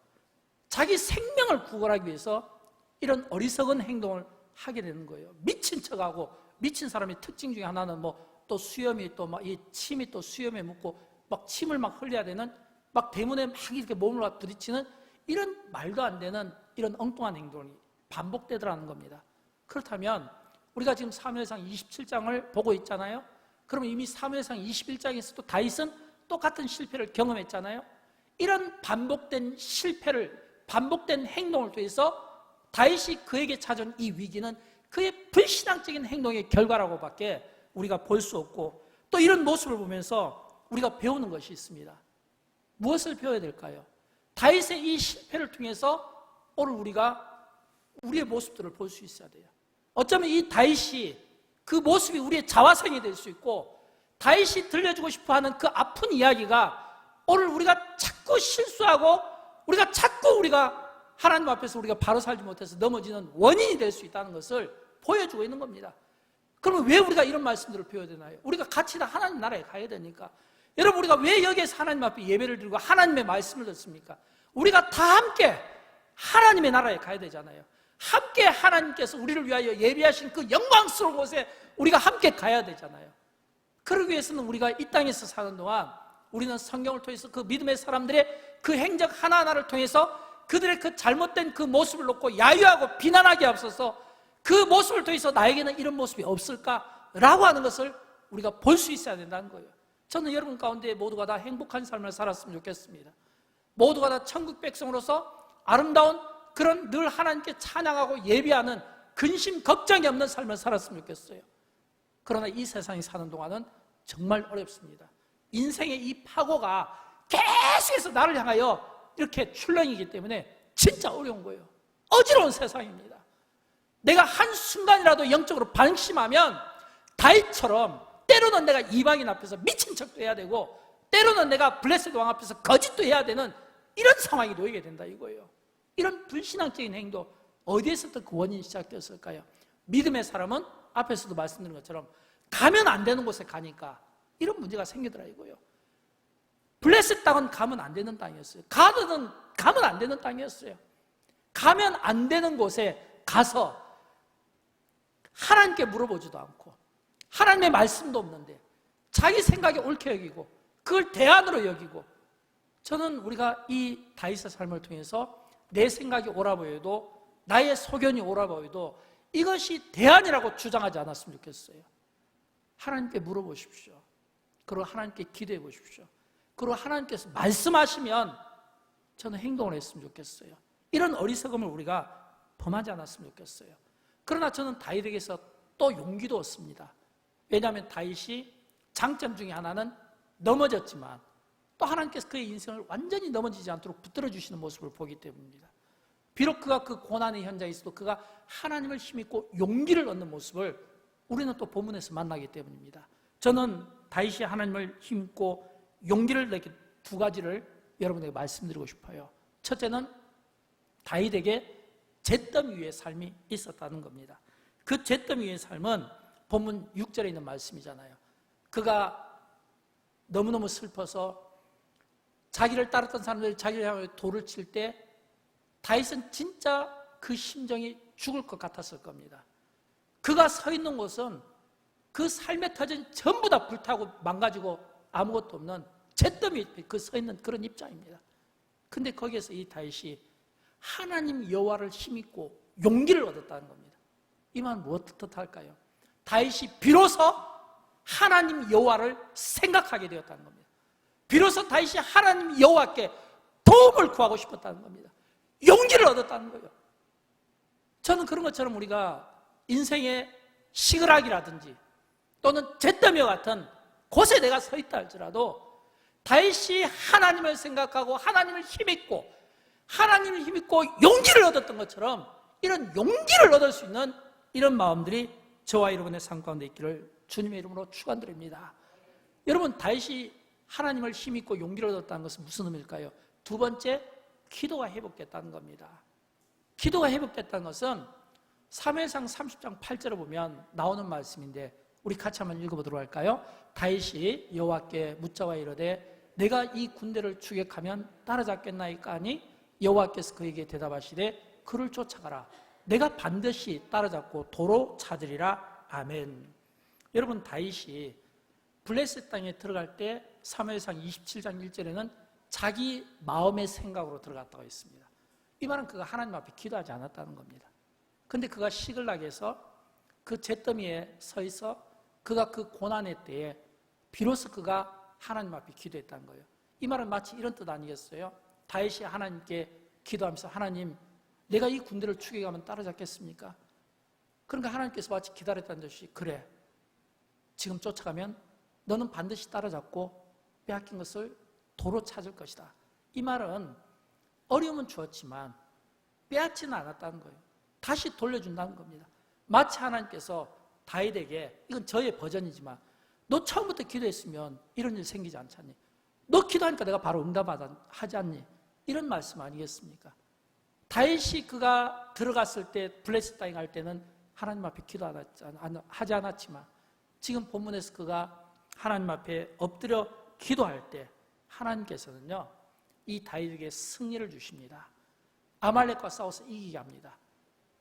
자기 생명을 구걸하기 위해서 이런 어리석은 행동을 하게 되는 거예요. 미친 척하고, 미친 사람의 특징 중에 하나는 또 수염이 또 막 이 침이 또 수염에 묻고 막 침을 막 흘려야 되는, 막 대문에 막 이렇게 몸을 막 부딪히는 이런 말도 안 되는 이런 엉뚱한 행동이 반복되더라는 겁니다. 그렇다면 우리가 지금 사무엘상 27장을 보고 있잖아요. 그러면 이미 사무엘상 21장에서도 다윗은 똑같은 실패를 경험했잖아요. 이런 반복된 실패를, 반복된 행동을 통해서 다윗이 그에게 찾아온 이 위기는 그의 불신앙적인 행동의 결과라고밖에 우리가 볼 수 없고, 또 이런 모습을 보면서 우리가 배우는 것이 있습니다. 무엇을 배워야 될까요? 다윗의 이 실패를 통해서 오늘 우리가 우리의 모습들을 볼 수 있어야 돼요. 어쩌면 이 다윗이 그 모습이 우리의 자화상이 될 수 있고, 다윗이 들려주고 싶어하는 그 아픈 이야기가 오늘 우리가 자꾸 실수하고 우리가 하나님 앞에서 우리가 바로 살지 못해서 넘어지는 원인이 될 수 있다는 것을 보여주고 있는 겁니다. 그러면 왜 우리가 이런 말씀들을 배워야 되나요? 우리가 같이 다 하나님 나라에 가야 되니까. 여러분, 우리가 왜 여기에서 하나님 앞에 예배를 드리고 하나님의 말씀을 듣습니까? 우리가 다 함께 하나님의 나라에 가야 되잖아요. 함께 하나님께서 우리를 위하여 예비하신 그 영광스러운 곳에 우리가 함께 가야 되잖아요. 그러기 위해서는 우리가 이 땅에서 사는 동안 우리는 성경을 통해서 그 믿음의 사람들의 그 행적 하나하나를 통해서 그들의 그 잘못된 그 모습을 놓고 야유하고 비난하게 앞서서 그 모습을 통해서 나에게는 이런 모습이 없을까라고 하는 것을 우리가 볼 수 있어야 된다는 거예요. 저는 여러분 가운데 모두가 다 행복한 삶을 살았으면 좋겠습니다. 모두가 다 천국 백성으로서 아름다운 그런 늘 하나님께 찬양하고 예배하는 근심 걱정이 없는 삶을 살았으면 좋겠어요. 그러나 이 세상에 사는 동안은 정말 어렵습니다. 인생의 이 파고가 계속해서 나를 향하여 이렇게 출렁이기 때문에 진짜 어려운 거예요. 어지러운 세상입니다. 내가 한순간이라도 영적으로 방심하면 다윗처럼 때로는 내가 이방인 앞에서 미친 척도 해야 되고, 때로는 내가 블레셋 왕 앞에서 거짓도 해야 되는 이런 상황이 놓이게 된다 이거예요. 이런 불신앙적인 행동, 어디에서부터 그 원인이 시작되었을까요? 믿음의 사람은 앞에서도 말씀드린 것처럼 가면 안 되는 곳에 가니까 이런 문제가 생기더라 이거예요. 블레셋 땅은 가면 안 되는 땅이었어요. 가드는 가면 안 되는 땅이었어요. 가면 안 되는 곳에 가서 하나님께 물어보지도 않고 하나님의 말씀도 없는데 자기 생각에 옳게 여기고 그걸 대안으로 여기고, 저는 우리가 이 다윗의 삶을 통해서 내 생각이 옳아 보여도, 나의 소견이 옳아 보여도 이것이 대안이라고 주장하지 않았으면 좋겠어요. 하나님께 물어보십시오. 그리고 하나님께 기도해 보십시오. 그리고 하나님께서 말씀하시면 저는 행동을 했으면 좋겠어요. 이런 어리석음을 우리가 범하지 않았으면 좋겠어요. 그러나 저는 다윗에게서 또 용기도 얻습니다. 왜냐하면 다윗이 장점 중에 하나는 넘어졌지만 또 하나님께서 그의 인생을 완전히 넘어지지 않도록 붙들어 주시는 모습을 보기 때문입니다. 비록 그가 그 고난의 현장에 있어도 그가 하나님을 힘입고 용기를 얻는 모습을 우리는 또 본문에서 만나기 때문입니다. 저는 다윗이 하나님을 힘입고 용기를 내게 두 가지를 여러분에게 말씀드리고 싶어요. 첫째는 다윗에게 잿더미 위의 삶이 있었다는 겁니다. 그 잿더미 위의 삶은 본문 6절에 있는 말씀이잖아요. 그가 너무너무 슬퍼서 자기를 따랐던 사람들이 자기를 향해 돌을 칠 때 다윗은 진짜 그 심정이 죽을 것 같았을 겁니다. 그가 서 있는 곳은 그 삶의 터전이 전부 다 불타고 망가지고 아무것도 없는 잿더미 그 서 있는 그런 입장입니다. 근데 거기에서 이 다윗이 하나님 여호와를 힘입고 용기를 얻었다는 겁니다. 이 말은 무엇 뜻할까요? 다윗이 비로소 하나님 여호와를 생각하게 되었다는 겁니다. 비로소 다윗이 하나님 여호와께 도움을 구하고 싶었다는 겁니다. 용기를 얻었다는 거예요. 저는 그런 것처럼 우리가 인생의 시그락이라든지 또는 잿더미와 같은 곳에 내가 서 있다 할지라도 다윗이 하나님을 생각하고 하나님을 힘입고 용기를 얻었던 것처럼 이런 용기를 얻을 수 있는 이런 마음들이 저와 여러분의 삶 가운데 있기를 주님의 이름으로 축원드립니다. 여러분, 다윗이 하나님을 힘입고 용기를 얻었다는 것은 무슨 의미일까요? 두 번째, 기도가 회복됐다는 겁니다. 기도가 회복됐다는 것은 사무엘상 30장 8절을 보면 나오는 말씀인데 우리 같이 한번 읽어보도록 할까요? 다윗이 여호와께 묻자와 이르되 내가 이 군대를 추격하면 따라잡겠나이까 하니 여호와께서 그에게 대답하시되 그를 쫓아가라. 내가 반드시 따라잡고 도로 찾으리라. 아멘. 여러분, 다윗이 블레셋 땅에 들어갈 때 사무엘상 27장 1절에는 자기 마음의 생각으로 들어갔다고 했습니다. 이 말은 그가 하나님 앞에 기도하지 않았다는 겁니다. 근데 그가 시글락에서 그 잿더미에 서 있어 그가 그 고난의 때에 비로소 그가 하나님 앞에 기도했다는 거예요. 이 말은 마치 이런 뜻 아니겠어요? 다윗이 하나님께 기도하면서 하나님, 내가 이 군대를 추격하면 따라잡겠습니까? 그러니까 하나님께서 마치 기다렸다는 듯이 그래, 지금 쫓아가면 너는 반드시 따라잡고 빼앗긴 것을 도로 찾을 것이다. 이 말은 어려움은 주었지만 빼앗지는 않았다는 거예요. 다시 돌려준다는 겁니다. 마치 하나님께서 다윗에게, 이건 저의 버전이지만, 너 처음부터 기도했으면 이런 일 생기지 않잖니? 너 기도하니까 내가 바로 응답하지 않니? 이런 말씀 아니겠습니까? 다윗이 그가 들어갔을 때, 블레셋 땅에 갈 때는 하나님 앞에 기도하지 않았지만, 지금 본문에서 그가 하나님 앞에 엎드려 기도할 때 하나님께서는요, 이 다윗에게 승리를 주십니다. 아말렉과 싸워서 이기게 합니다.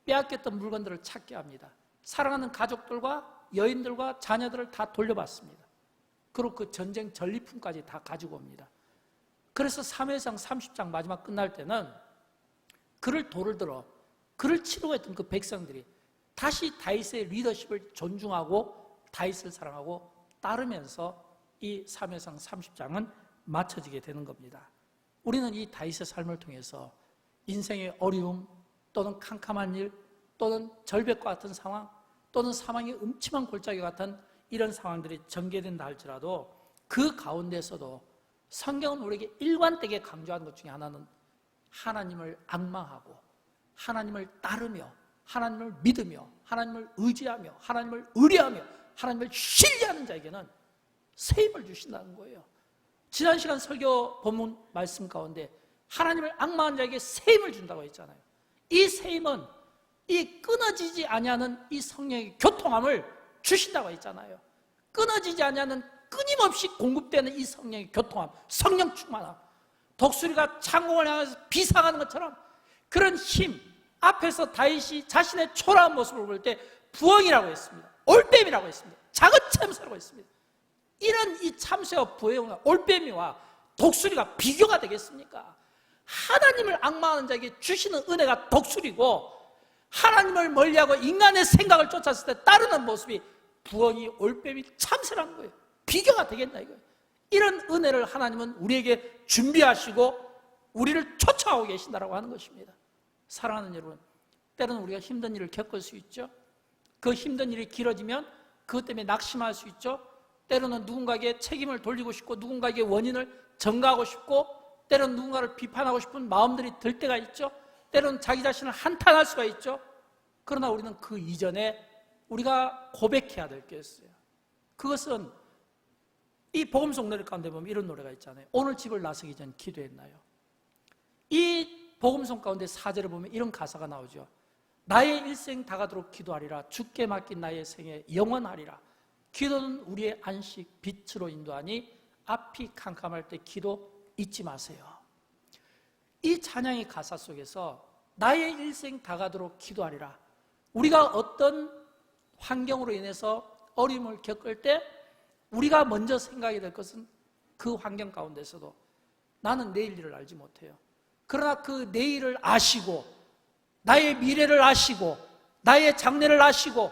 빼앗겼던 물건들을 찾게 합니다. 사랑하는 가족들과 여인들과 자녀들을 다 돌려받습니다. 그리고 그 전쟁 전리품까지 다 가지고 옵니다. 그래서 사무엘상 30장 마지막 끝날 때는 그를 돌을 들어 그를 치려고 했던 그 백성들이 다시 다윗의 리더십을 존중하고 다윗을 사랑하고 따르면서 이 사무엘상 30장은 맞춰지게 되는 겁니다. 우리는 이 다윗의 삶을 통해서 인생의 어려움 또는 캄캄한 일 또는 절벽과 같은 상황 또는 사망의 음침한 골짜기 같은 이런 상황들이 전개된다 할지라도 그 가운데서도 성경은 우리에게 일관되게 강조한 것 중에 하나는 하나님을 앙망하고 하나님을 따르며 하나님을 믿으며 하나님을 의지하며 하나님을 의뢰하며 하나님을 신뢰하는 자에게는 세임을 주신다는 거예요. 지난 시간 설교 본문 말씀 가운데 하나님을 앙망하는 자에게 세임을 준다고 했잖아요. 이 세임은 이 끊어지지 아니하는 이 성령의 교통함을 주신다고 했잖아요. 끊어지지 아니하는 끊임없이 공급되는 이 성령의 교통함, 성령 충만함, 독수리가 창공을 향해서 비상하는 것처럼 그런 힘, 앞에서 다윗이 자신의 초라한 모습을 볼 때 부엉이라고 했습니다. 올빼미라고 했습니다. 작은 참새라고 했습니다. 이런 이 참새와 부엉이와 올빼미와 독수리가 비교가 되겠습니까? 하나님을 앙망하는 자에게 주시는 은혜가 독수리고 하나님을 멀리하고 인간의 생각을 쫓았을 때 따르는 모습이 부엉이, 올빼미, 참새라는 거예요. 비교가 되겠나 이거예요. 이런 은혜를 하나님은 우리에게 준비하시고 우리를 쫓아오고 계신다라고 하는 것입니다. 사랑하는 여러분, 때로는 우리가 힘든 일을 겪을 수 있죠. 그 힘든 일이 길어지면 그것 때문에 낙심할 수 있죠. 때로는 누군가에게 책임을 돌리고 싶고 누군가에게 원인을 전가하고 싶고 때로는 누군가를 비판하고 싶은 마음들이 들 때가 있죠. 때로는 자기 자신을 한탄할 수가 있죠. 그러나 우리는 그 이전에 우리가 고백해야 될 게 있어요. 그것은 이 복음송 노래 가운데 보면 이런 노래가 있잖아요. 오늘 집을 나서기 전 기도했나요? 이 복음송 가운데 4절에 보면 이런 가사가 나오죠. 나의 일생 다가도록 기도하리라. 주께 맡긴 나의 생에 영원하리라. 기도는 우리의 안식 빛으로 인도하니 앞이 캄캄할 때 기도 잊지 마세요. 이 찬양의 가사 속에서 나의 일생 다가도록 기도하리라. 우리가 어떤 환경으로 인해서 어려움을 겪을 때 우리가 먼저 생각이 될 것은 그 환경 가운데서도 나는 내일 일을 알지 못해요. 그러나 그 내일을 아시고 나의 미래를 아시고 나의 장래를 아시고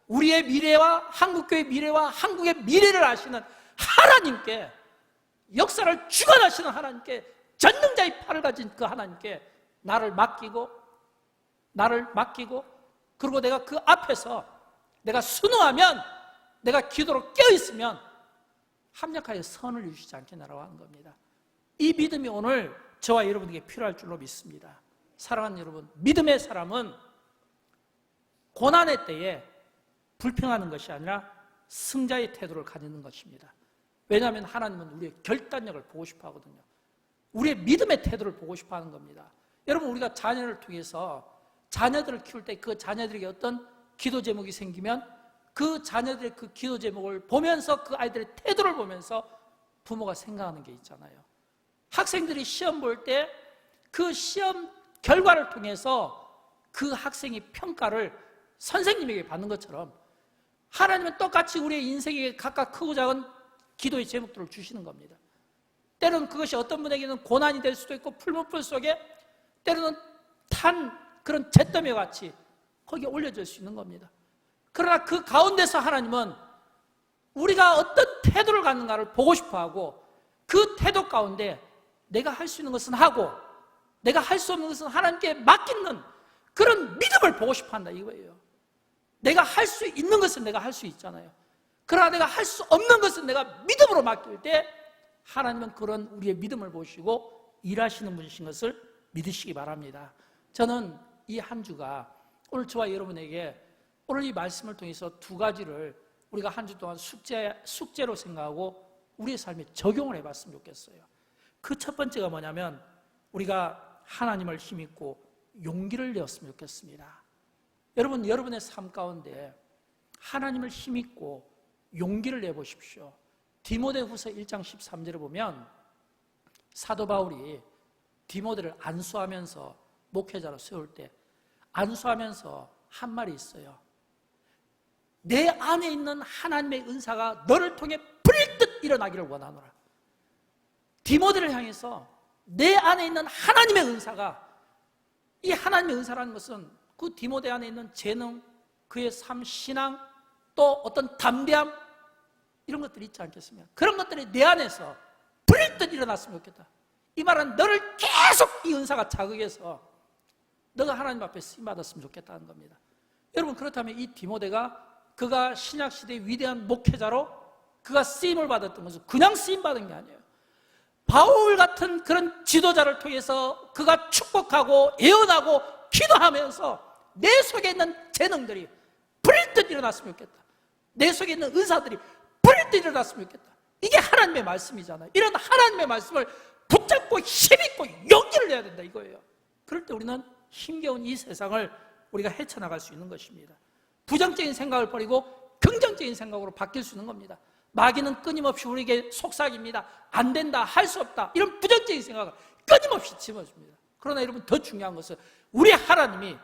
우리의 미래와 한국교회의 미래와 한국의 미래를 아시는 하나님께, 역사를 주관하시는 하나님께, 전능자의 팔을 가진 그 하나님께 나를 맡기고 그리고 내가 그 앞에서 내가 순응하면, 내가 기도로 깨어있으면 합력하여 선을 주시지 않겠나라고 하는 겁니다. 이 믿음이 오늘 저와 여러분에게 필요할 줄로 믿습니다. 사랑하는 여러분, 믿음의 사람은 고난의 때에 불평하는 것이 아니라 승자의 태도를 가지는 것입니다. 왜냐하면 하나님은 우리의 결단력을 보고 싶어 하거든요. 우리의 믿음의 태도를 보고 싶어 하는 겁니다. 여러분, 우리가 자녀를 통해서 자녀들을 키울 때 그 자녀들에게 어떤 기도 제목이 생기면 그 자녀들의 그 기도 제목을 보면서 그 아이들의 태도를 보면서 부모가 생각하는 게 있잖아요. 학생들이 시험 볼 때 그 시험 결과를 통해서 그 학생이 평가를 선생님에게 받는 것처럼 하나님은 똑같이 우리의 인생에 각각 크고 작은 기도의 제목들을 주시는 겁니다. 때로는 그것이 어떤 분에게는 고난이 될 수도 있고 풀무불 속에 때로는 탄 그런 잿더미와 같이 거기에 올려질 수 있는 겁니다. 그러나 그 가운데서 하나님은 우리가 어떤 태도를 갖는가를 보고 싶어하고 그 태도 가운데 내가 할 수 있는 것은 하고 내가 할 수 없는 것은 하나님께 맡기는 그런 믿음을 보고 싶어한다 이거예요. 내가 할 수 있는 것은 내가 할 수 있잖아요. 그러나 내가 할 수 없는 것은 내가 믿음으로 맡길 때 하나님은 그런 우리의 믿음을 보시고 일하시는 분이신 것을 믿으시기 바랍니다. 저는 이 한 주가 오늘 저와 여러분에게 오늘 이 말씀을 통해서 두 가지를 우리가 한 주 동안 숙제로 생각하고 우리의 삶에 적용을 해봤으면 좋겠어요. 그 첫 번째가 뭐냐면 우리가 하나님을 힘입고 용기를 내었으면 좋겠습니다. 여러분, 여러분의 삶 가운데 하나님을 힘입고 용기를 내보십시오. 디모데후서 1장 13절을 보면 사도 바울이 디모데를 안수하면서 목회자로 세울 때 안수하면서 한 말이 있어요. 내 안에 있는 하나님의 은사가 너를 통해 불일듯 일어나기를 원하노라. 디모데를 향해서 내 안에 있는 하나님의 은사가, 이 하나님의 은사라는 것은 그 디모데 안에 있는 재능, 그의 삶, 신앙, 또 어떤 담대함, 이런 것들이 있지 않겠습니까? 그런 것들이 내 안에서 불일듯 일어났으면 좋겠다. 이 말은 너를 계속 이 은사가 자극해서 너가 하나님 앞에 쓰임받았으면 좋겠다는 겁니다. 여러분, 그렇다면 이 디모데가 그가 신약시대의 위대한 목회자로 그가 쓰임을 받았던 것은 그냥 쓰임받은 게 아니에요. 바울 같은 그런 지도자를 통해서 그가 축복하고 예언하고 기도하면서 내 속에 있는 재능들이 불일듯 일어났으면 좋겠다. 내 속에 있는 은사들이 불일듯 일어났으면 좋겠다. 이게 하나님의 말씀이잖아요. 이런 하나님의 말씀을 붙잡고 힘있고 용기를 내야 된다 이거예요. 그럴 때 우리는 힘겨운 이 세상을 우리가 헤쳐나갈 수 있는 것입니다. 부정적인 생각을 버리고 긍정적인 생각으로 바뀔 수 있는 겁니다. 마귀는 끊임없이 우리에게 속삭입니다. 안 된다, 할 수 없다, 이런 부정적인 생각을 끊임없이 집어줍니다. 그러나 여러분, 더 중요한 것은 우리 하나님이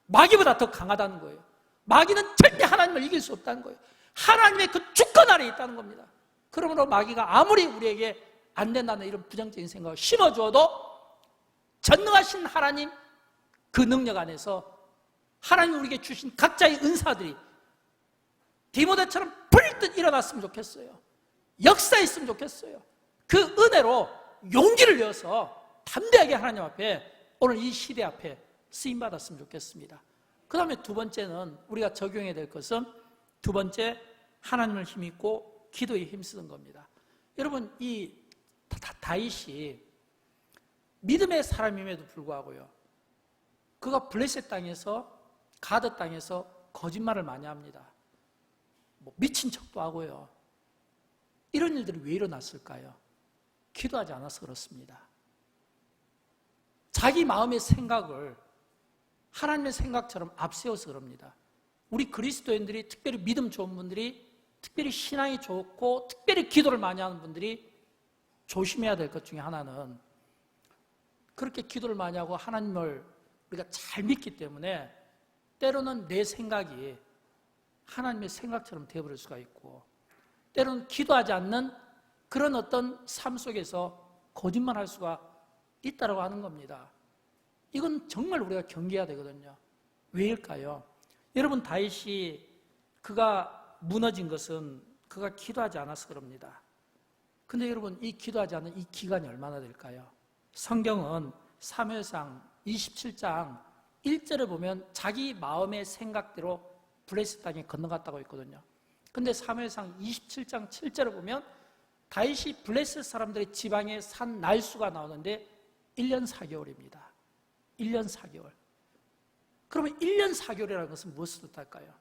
마귀보다 더 강하다는 거예요. 마귀는 절대 하나님을 이길 수 없다는 거예요. 하나님의 그 주권 아래에 있다는 겁니다. 그러므로 마귀가 아무리 우리에게 안 된다는 이런 부정적인 생각을 심어주어도 전능하신 하나님 그 능력 안에서 하나님 우리에게 주신 각자의 은사들이 디모데처럼 불듯 일어났으면 좋겠어요. 역사했으면 좋겠어요. 그 은혜로 용기를 내어서 담대하게 하나님 앞에, 오늘 이 시대 앞에 쓰임받았으면 좋겠습니다. 그 다음에 두 번째는 우리가 적용해야 될 것은, 두 번째, 하나님을 힘입고 기도에 힘쓰는 겁니다. 여러분, 이 다윗이 믿음의 사람임에도 불구하고요, 그가 블레셋 땅에서, 가드 땅에서 거짓말을 많이 합니다. 미친 척도 하고요. 이런 일들이 왜 일어났을까요? 기도하지 않아서 그렇습니다. 자기 마음의 생각을 하나님의 생각처럼 앞세워서 그럽니다. 우리 그리스도인들이, 특별히 믿음 좋은 분들이, 특별히 신앙이 좋고 특별히 기도를 많이 하는 분들이 조심해야 될 것 중에 하나는, 그렇게 기도를 많이 하고 하나님을 우리가 잘 믿기 때문에 때로는 내 생각이 하나님의 생각처럼 되어버릴 수가 있고, 때로는 기도하지 않는 그런 어떤 삶 속에서 거짓말할 수가 있다고 하는 겁니다. 이건 정말 우리가 경계해야 되거든요. 왜일까요? 여러분, 다윗이 그가 무너진 것은 그가 기도하지 않아서 그럽니다. 근데 여러분, 이 기도하지 않은 이 기간이 얼마나 될까요? 성경은 사무엘상 27장 1절을 보면 자기 마음의 생각대로 블레셋 땅에 건너갔다고 했거든요. 근데 사무엘상 27장 7절을 보면 다윗이 블레셋 사람들의 지방에 산 날수가 나오는데 1년 4개월입니다. 1년 4개월. 그러면 1년 4개월이라는 것은 무엇을 뜻할까요?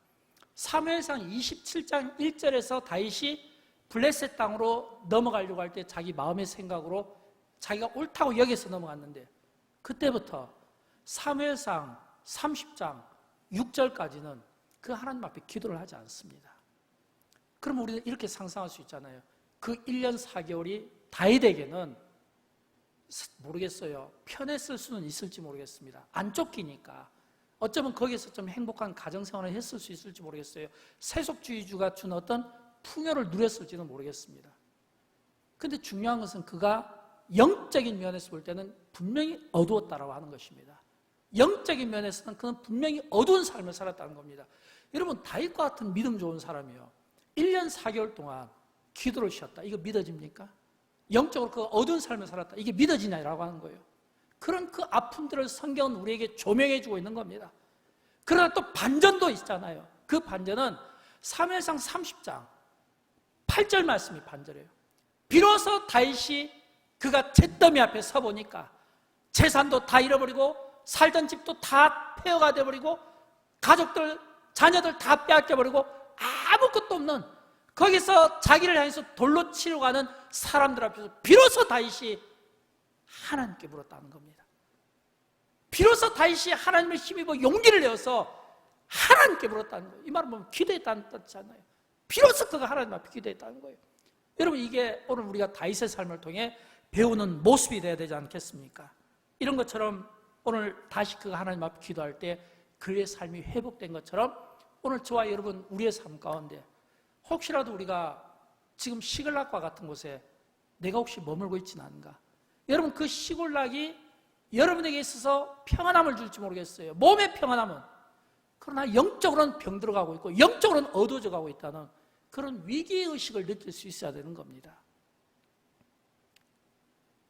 사무엘상 27장 1절에서 다윗이 블레셋 땅으로 넘어가려고 할 때 자기 마음의 생각으로 자기가 옳다고 여기서 넘어갔는데, 그때부터 사무엘상 30장 6절까지는 그 하나님 앞에 기도를 하지 않습니다. 그럼 우리는 이렇게 상상할 수 있잖아요. 그 1년 4개월이 다윗에게는 모르겠어요. 편했을 수는 있을지 모르겠습니다. 안 쫓기니까. 어쩌면 거기서 좀 행복한 가정생활을 했을 수 있을지 모르겠어요. 세속주의주가 준 어떤 풍요를 누렸을지는 모르겠습니다. 그런데 중요한 것은 그가 영적인 면에서 볼 때는 분명히 어두웠다라고 하는 것입니다. 영적인 면에서는 그는 분명히 어두운 삶을 살았다는 겁니다. 여러분, 다윗과 같은 믿음 좋은 사람이요, 1년 4개월 동안 기도를 쉬었다. 이거 믿어집니까? 영적으로 그 어두운 삶을 살았다. 이게 믿어지냐라고 하는 거예요. 그런 그 아픔들을 성경은 우리에게 조명해 주고 있는 겁니다. 그러나 또 반전도 있잖아요. 그 반전은 사무엘상 30장 8절 말씀이 반절이에요. 비로소 다윗이 그가 잿더미 앞에 서보니까 재산도 다 잃어버리고 살던 집도 다 폐허가 되어버리고 가족들, 자녀들 다 빼앗겨버리고 아무것도 없는 거기서 자기를 향해서 돌로 치러 가는 사람들 앞에서 비로소 다윗이 하나님께 물었다는 겁니다. 비로소 다윗이 하나님을 힘입어 용기를 내어서 하나님께 물었다는 거예요. 이 말은 보면 기도했다는 뜻이잖아요. 비로소 그가 하나님 앞에 기도했다는 거예요. 여러분, 이게 오늘 우리가 다윗의 삶을 통해 배우는 모습이 되어야 되지 않겠습니까? 이런 것처럼 오늘 다시 그가 하나님 앞에 기도할 때 그의 삶이 회복된 것처럼 오늘 저와 여러분 우리의 삶 가운데 혹시라도 우리가 지금 시글락과 같은 곳에 내가 혹시 머물고 있지는 않은가? 여러분, 그 시골락이 여러분에게 있어서 평안함을 줄지 모르겠어요. 몸의 평안함은. 그러나 영적으로는 병들어가고 있고 영적으로는 어두워져 가고 있다는 그런 위기의식을 느낄 수 있어야 되는 겁니다.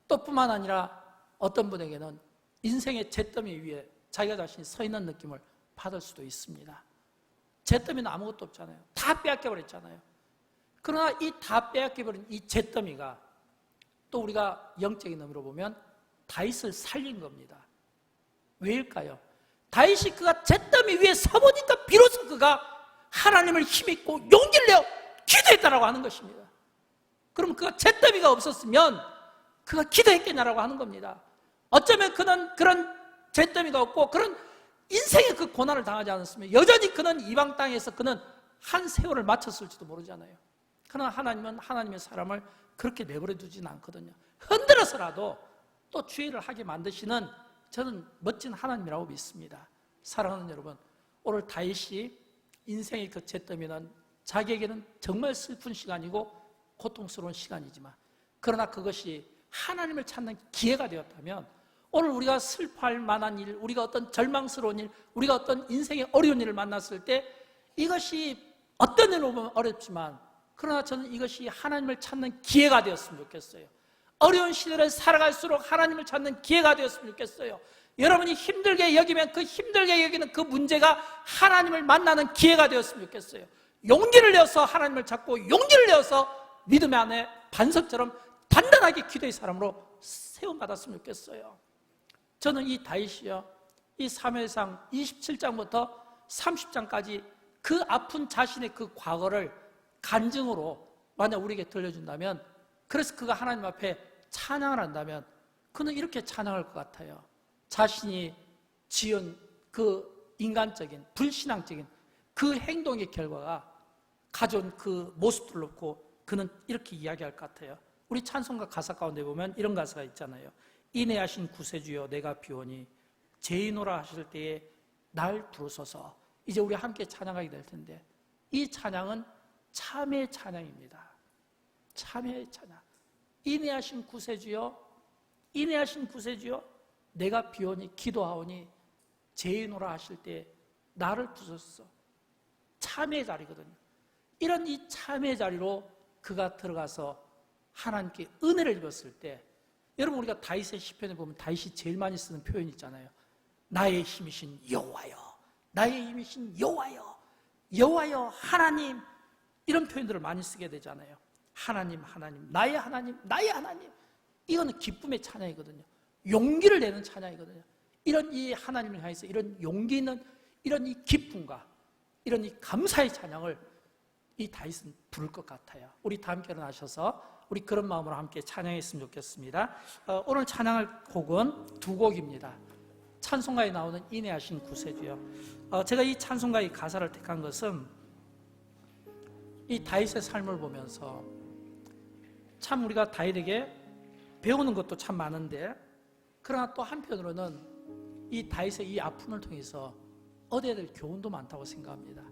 또 뿐만 아니라 어떤 분에게는 인생의 잿더미 위에 자기가 자신이 서 있는 느낌을 받을 수도 있습니다. 잿더미는 아무것도 없잖아요. 다 빼앗겨버렸잖아요. 그러나 이 다 빼앗겨버린 이 잿더미가 또 우리가 영적인 의미로 보면 다윗을 살린 겁니다. 왜일까요? 다윗이 그가 잿더미 위에 서보니까 비로소 그가 하나님을 힘입고 용기를 내어 기도했다라고 하는 것입니다. 그럼 그가 잿더미가 없었으면 그가 기도했겠냐라고 하는 겁니다. 어쩌면 그는 그런 잿더미가 없고 그런 인생의 그 고난을 당하지 않았으면 여전히 그는 이방 땅에서 그는 한 세월을 마쳤을지도 모르잖아요. 그러나 하나님은 하나님의 사람을 그렇게 내버려 두지는 않거든요. 흔들어서라도 또 주의를 하게 만드시는 저는 멋진 하나님이라고 믿습니다. 사랑하는 여러분, 오늘 다윗이 인생의 그 잿더미는 자기에게는 정말 슬픈 시간이고 고통스러운 시간이지만 그러나 그것이 하나님을 찾는 기회가 되었다면 오늘 우리가 슬퍼할 만한 일, 우리가 어떤 절망스러운 일, 우리가 어떤 인생의 어려운 일을 만났을 때 이것이 어떤 일로 보면 어렵지만 그러나 저는 이것이 하나님을 찾는 기회가 되었으면 좋겠어요. 어려운 시대를 살아갈수록 하나님을 찾는 기회가 되었으면 좋겠어요. 여러분이 힘들게 여기면 그 힘들게 여기는 그 문제가 하나님을 만나는 기회가 되었으면 좋겠어요. 용기를 내어서 하나님을 찾고 용기를 내어서 믿음의 안에 반석처럼 단단하게 기도의 사람으로 세움받았으면 좋겠어요. 저는 이 다윗이요, 이 사무엘상 27장부터 30장까지 그 아픈 자신의 그 과거를 간증으로 만약 우리에게 들려준다면, 그래서 그가 하나님 앞에 찬양을 한다면 그는 이렇게 찬양할 것 같아요. 자신이 지은 그 인간적인 불신앙적인 그 행동의 결과가 가져온 그 모습들을 놓고 그는 이렇게 이야기할 것 같아요. 우리 찬송가 가사 가운데 보면 이런 가사가 있잖아요. 인애하신 구세주여 내가 비오니 죄인오라 하실 때에 날 부르소서. 이제 우리 함께 찬양하게 될 텐데 이 찬양은 참회의 찬양입니다. 참회의 찬양. 인애하신 구세주여, 인애하신 구세주여 내가 비오니 기도하오니 죄인오라 하실 때 나를 부르소서. 참회의 자리거든요. 이런 이 참회의 자리로 그가 들어가서 하나님께 은혜를 입었을 때, 여러분 우리가 다윗의 시편에 보면 다윗이 제일 많이 쓰는 표현이 있잖아요. 나의 힘이신 여호와여, 나의 힘이신 여호와여, 여호와여 하나님, 이런 표현들을 많이 쓰게 되잖아요. 하나님, 하나님, 나의 하나님, 나의 하나님. 이거는 기쁨의 찬양이거든요. 용기를 내는 찬양이거든요. 이런 이 하나님을 향해서 이런 용기 있는 이런 이 기쁨과 이런 이 감사의 찬양을 이 다윗은 부를 것 같아요. 우리 다 함께 일어나셔서 우리 그런 마음으로 함께 찬양했으면 좋겠습니다. 오늘 찬양할 곡은 두 곡입니다. 찬송가에 나오는 인애하신 구세주여. 제가 이 찬송가의 가사를 택한 것은 이 다윗의 삶을 보면서 참 우리가 다윗에게 배우는 것도 참 많은데, 그러나 또 한편으로는 이 다윗의 이 아픔을 통해서 얻어야 될 교훈도 많다고 생각합니다.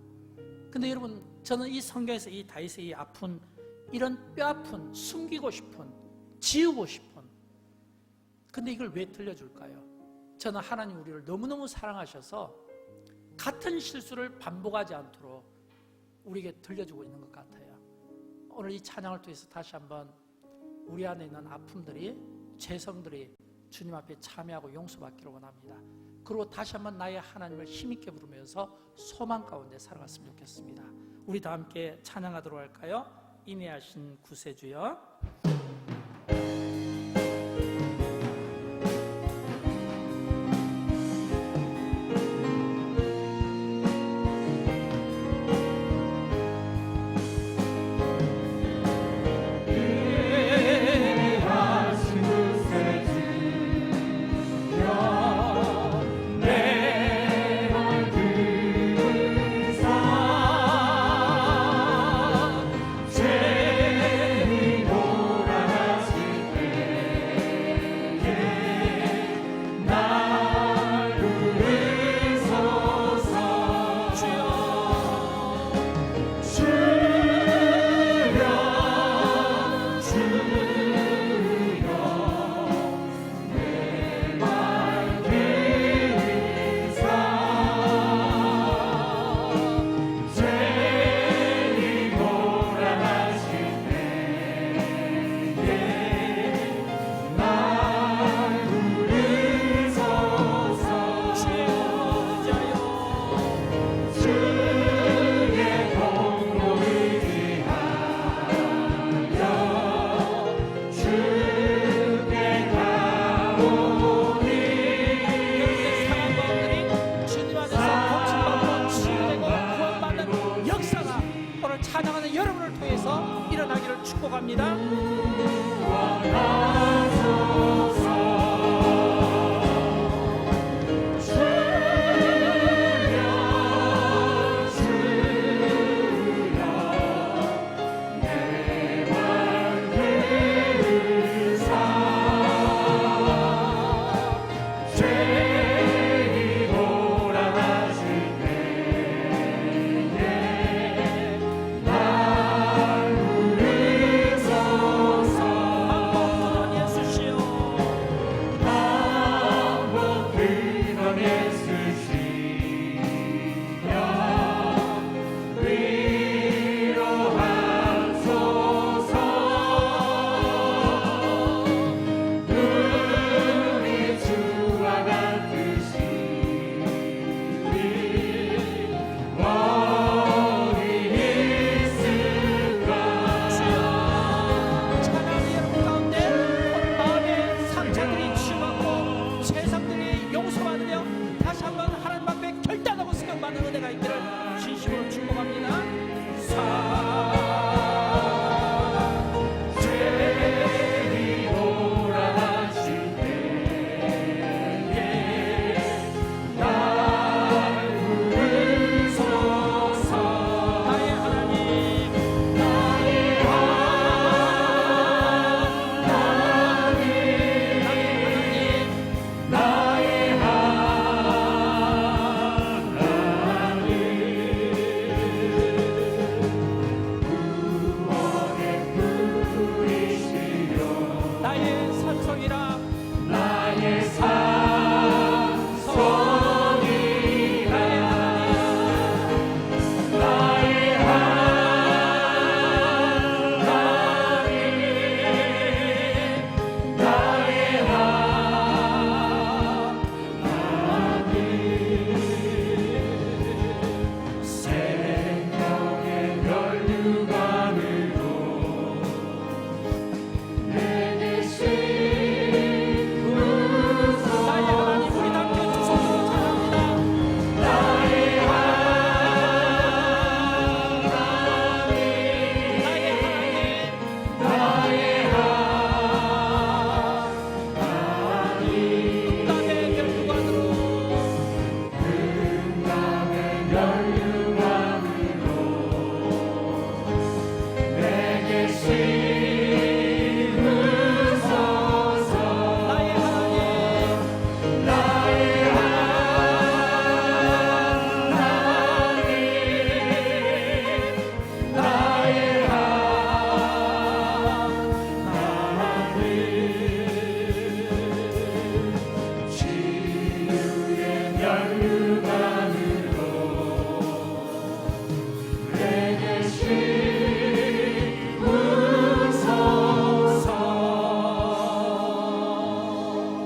근데 여러분, 저는 이 성경에서 이 다윗의 이 아픈, 이런 뼈아픈, 숨기고 싶은, 지우고 싶은, 근데 이걸 왜 들려줄까요? 저는 하나님 우리를 너무너무 사랑하셔서 같은 실수를 반복하지 않도록 우리에게 들려주고 있는 것 같아요. 오늘 이 찬양을 통해서 다시 한번 우리 안에 있는 아픔들이, 죄성들이 주님 앞에 참여하고 용서받기를 원합니다. 그리고 다시 한번 나의 하나님을 힘있게 부르면서 소망 가운데 살아갔으면 좋겠습니다. 우리 다 함께 찬양하도록 할까요? 인내하신 구세주여